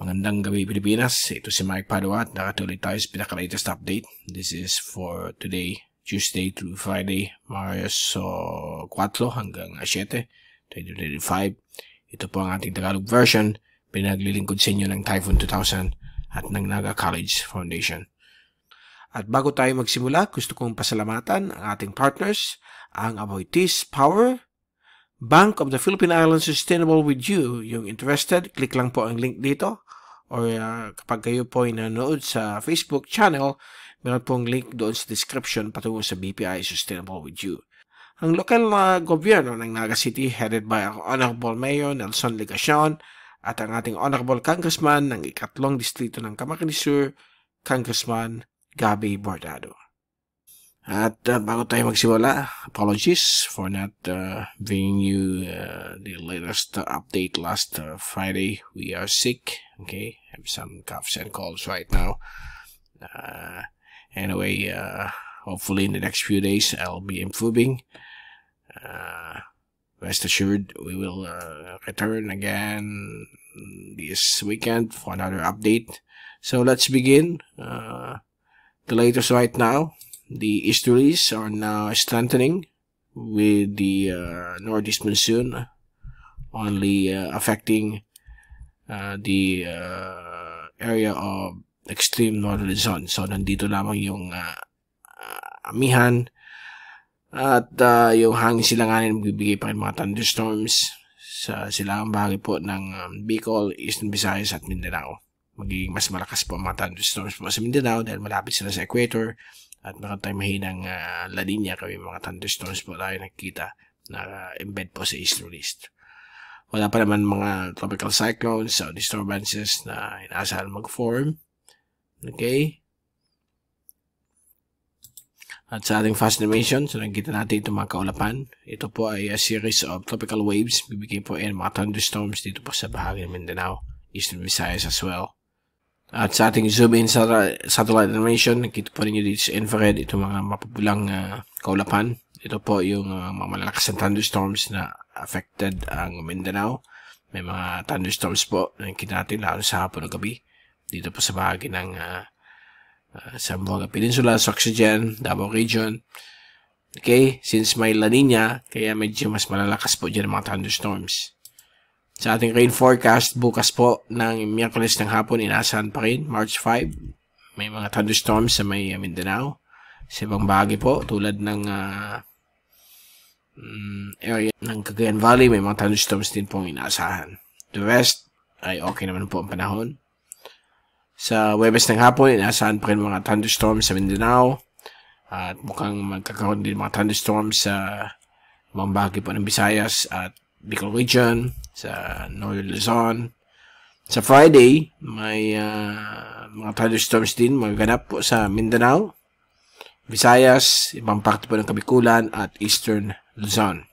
Magandang gabi Pilipinas. Ito si Mike Padua at nakatuloy tayo sa pinaka-latest update. This is for today, Tuesday through Friday, Marso 4 hanggang 7, 2025. Ito po ang ating Tagalog version. Pinaglilingkod sa inyo ng Typhoon 2000 at ng Naga College Foundation. At bago tayo magsimula, gusto kong pasalamatan ang ating partners, ang Aboitiz Power, Bank of the Philippine Islands Sustainable with You. Yung interested, click lang po ang link dito. Or kapag kayo po ay nanonood sa Facebook channel, meron pong link doon sa description patungo sa BPI Sustainable with You. Ang lokal na gobyerno ng Naga City headed by ang Honorable Mayor Nelson Legacion at ang ating Honorable Congressman ng ikatlong distrito ng Camarines Sur, Congressman Gabby Bordado. At bago tayo magsimula, apologies for not bringing you the latest update last Friday. We are sick, okay? I have some coughs and colds right now. Anyway, hopefully in the next few days I'll be improving. Rest assured, we will return again this weekend for another update. So let's begin. The latest right now. The easterlies are now strengthening with the northeast monsoon only affecting the area of extreme northern Luzon. So, nandito lamang yung amihan at yung hangin silanganin magbibigay pa rin mga thunderstorms sa silangang bahagi po ng Bicol, Eastern Visayas at Mindanao. Magiging mas malakas po ang mga thunderstorms po sa Mindanao dahil malapit sila sa equator. At meron tayong mahinang La Nina kami mga thunderstorms po tayo nakikita na embed po sa easterlies. Wala pa naman mga tropical cyclones o disturbances na inaasahan mag-form. Okay? At sa ating fast animation, so nakikita natin itong mga kaulapan. Ito po ay a series of tropical waves. Bibigay po yan mga thunderstorms dito po sa bahagi ng Mindanao, Eastern Visayas as well. At sa ating zoom-in satellite animation, nakita po ninyo dito sa infrared itong mga mapupulang kaulapan. Ito po yung mga malalakas na thunderstorms na affected ang Mindanao. May mga thunderstorms po na nakita natin lalo sa hapon o gabi. Dito po sa bahagi ng Zamboanga Peninsula, Soxagen, Davao Region. Okay, since may La Nina, kaya medyo mas malalakas po dyan ang mga thunderstorms. Sa ating rain forecast, bukas po ng Miyerkules ng hapon, inaasahan pa rin, March 5. May mga thunderstorms sa may Mindanao. Sa ibang bahagi po, tulad ng area ng Cagayan Valley, may mga thunderstorms din pong inaasahan. The rest ay okay naman po ang panahon. Sa Huwebes ng hapon, inaasahan pa rin mga thunderstorms sa Mindanao. At mukhang magkakaroon din mga thunderstorms sa ibang bahagi po ng Visayas at Bicol Region, sa Northern Luzon. Sa Friday, may mga thunderstorms din magaganap po sa Mindanao, Visayas, ibang parte po ng Kabikulan at Eastern Luzon.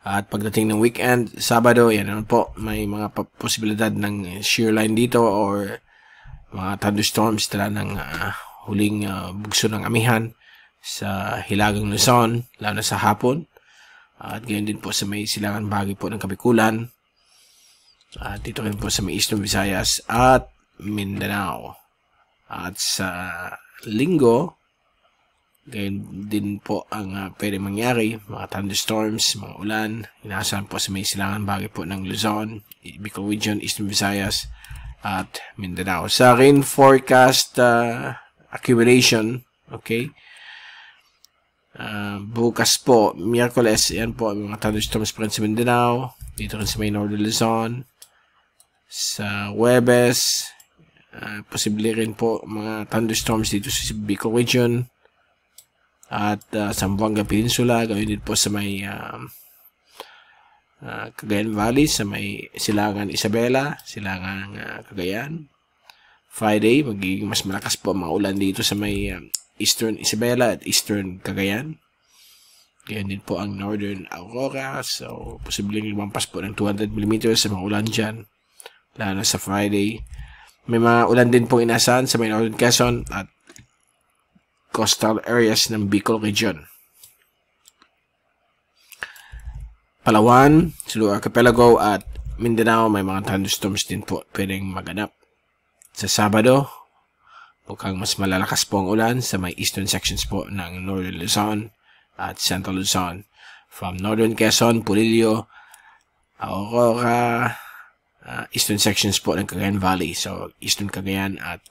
At pagdating ng weekend, Sabado, yan naman po, may mga posibilidad ng shear line dito or mga thunderstorms tala ng huling bugso ng amihan sa Hilagang Luzon, lalo na sa hapon. At ganyan din po sa may silangan bahagi po ng Kabikulan. At dito rin po sa may Eastern Visayas at Mindanao. At sa Linggo, ganyan din po ang pwede mangyari. Mga thunderstorms, mga ulan. Inaasahan po sa may silangan bahagi po ng Luzon, Bicol Region, Eastern Visayas at Mindanao. Sa rain forecast accumulation, okay, bukas po, Miyerkules, yan po, mga thunderstorms pa rin sa Mindanao, dito rin sa may Northern Luzon. Sa Huwebes, posible rin po mga thunderstorms dito sa Bicol Region at Zamboanga Peninsula, gawin din po sa may Cagayan Valley, sa may Silangan Isabela, Silangan Cagayan. Friday, magiging mas malakas po mga ulan dito sa may Eastern Isabela at Eastern Cagayan. Ganyan din po ang Northern Aurora. So, posibleng lumampas po ng 200 mm sa mga ulan dyan. Lalo na sa Friday. May mga ulan din po inaasahan sa may Northern Quezon at coastal areas ng Bicol Region. Palawan, Sulu Archipelago at Mindanao, may mga thunderstorms din po pwedeng maganap. Sa Sabado, mukhang mas malalakas po ang ulan sa may eastern sections po ng Northern Luzon at Central Luzon. From Northern Quezon, Pulilio, Aurora, eastern sections po ng Cagayan Valley. So, eastern Cagayan at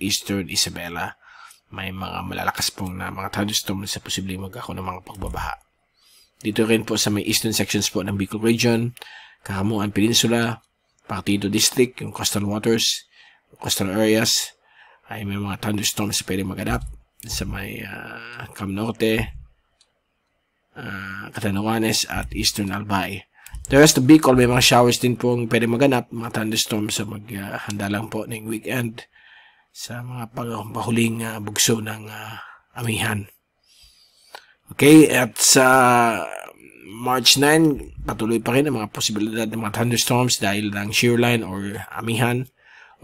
eastern Isabela. May mga malalakas pong na mga thunderstorms sa posibleng magkakaroon ng mga pagbabaha. Dito rin po sa may eastern sections po ng Bicol Region, Kahamuan Peninsula, Partido District, yung coastal waters, coastal areas, ay may mga thunderstorms na pwede maganap sa may Cam Norte, Catanduanes at Eastern Albay. The rest of Bicol, may mga showers din pong pwede maganap, mga thunderstorms sa maghanda lang po ng weekend sa mga panghuling bugso ng amihan. Okay, at sa March 9, patuloy pa rin ang mga posibilidad ng mga thunderstorms dahil ng shear line or amihan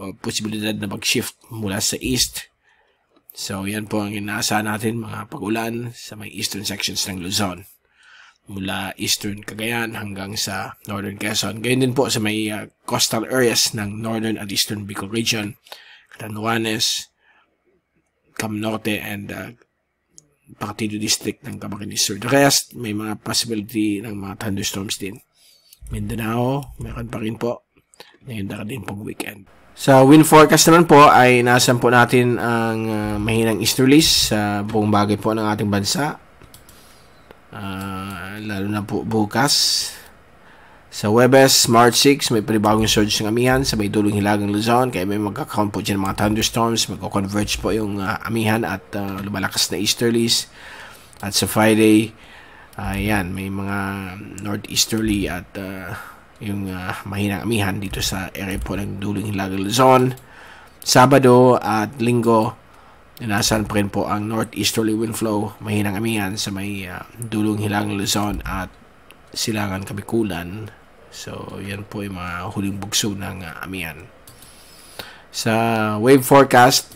o posibilidad na mag-shift mula sa east. So, yan po ang inaasahan natin, mga pag-ulan sa may eastern sections ng Luzon. Mula eastern Cagayan hanggang sa northern Quezon. Ganyan din po sa may coastal areas ng northern at eastern Bicol Region, Catanduanes, Cam Norte, and Partido District ng Camarines Sur. The rest, may mga possibility ng mga thunderstorms din. Mindanao, meron pa rin po. Ngayon na din pong weekend. Sa wind forecast naman po ay nasan po natin ang mahinang easterlies sa buong bagay po ng ating bansa. Lalo na po bukas. Sa Huwebes, March 6, may panibagong surge ng amihan sa may dulong hilagang Luzon. Kaya may magkakaroon po dyan mga thunderstorms. Magko-converge po yung amihan at lumalakas na easterlies. At sa Friday, yan, may mga northeasterly at yung mahinang amihan dito sa area po ng dulong hilagang Luzon. Sabado at Linggo, inasahan pa rin po ang northeasterly wind flow, mahinang amihan sa may dulong hilagang Luzon at Silangan, Kabikulan. So, yan po yung mga huling bugso ng amihan. Sa wave forecast,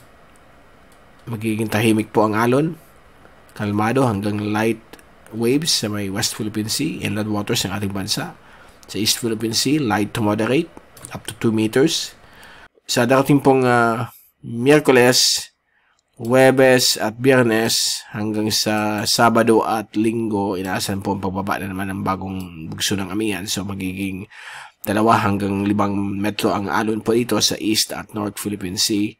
magiging tahimik po ang alon. Kalmado hanggang light waves sa may West Philippine Sea, inland waters ng ating bansa. Sa East Philippine Sea, light to moderate, up to 2 meters. Sa darating pong Miyerkules, Huwebes at Biyernes hanggang sa Sabado at Linggo, inaasahan po ang pagbaba na naman ng bagong bugso ng amihan. So, magiging 2 hanggang 5 metro ang alon po ito sa East at North Philippine Sea.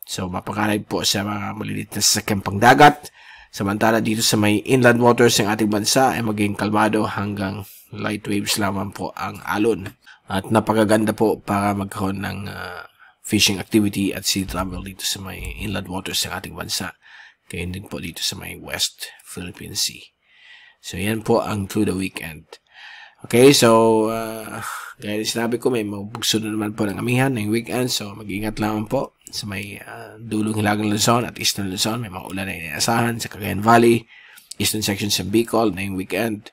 So, mapakanay po sa mga maliliit na sasakyang pangdagat. Samantala, dito sa may inland waters ng ating bansa ay magiging kalmado hanggang light waves lamang po ang alon. At napakaganda po para magkaroon ng fishing activity at sea travel dito sa may inland waters ng ating bansa. Kaya din po dito sa may West Philippine Sea. So, yan po ang through the weekend. Okay, so, gaya sinabi ko, may magbugso na naman po ng amihan ng weekend. So, mag-ingat lamang po sa may dulong hilagang Luzon at Eastern Luzon. May mga ulan na inaasahan sa Cagayan Valley, Eastern sections ng Bicol na yung weekend.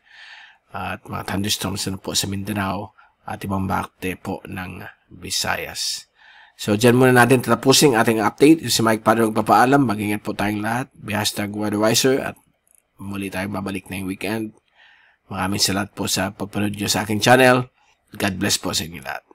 At mga thunderstorms na po sa Mindanao at ibang parte po ng Visayas. So, dyan muna natin tatapusin ating update. Si Mike Padre magpapaalam. Mag-ingat po tayong lahat. #WeatherWiser at muli tayong babalik na yung weekend. Maraming salamat po sa pagpanood nyo sa aking channel. God bless po sa inyo lahat.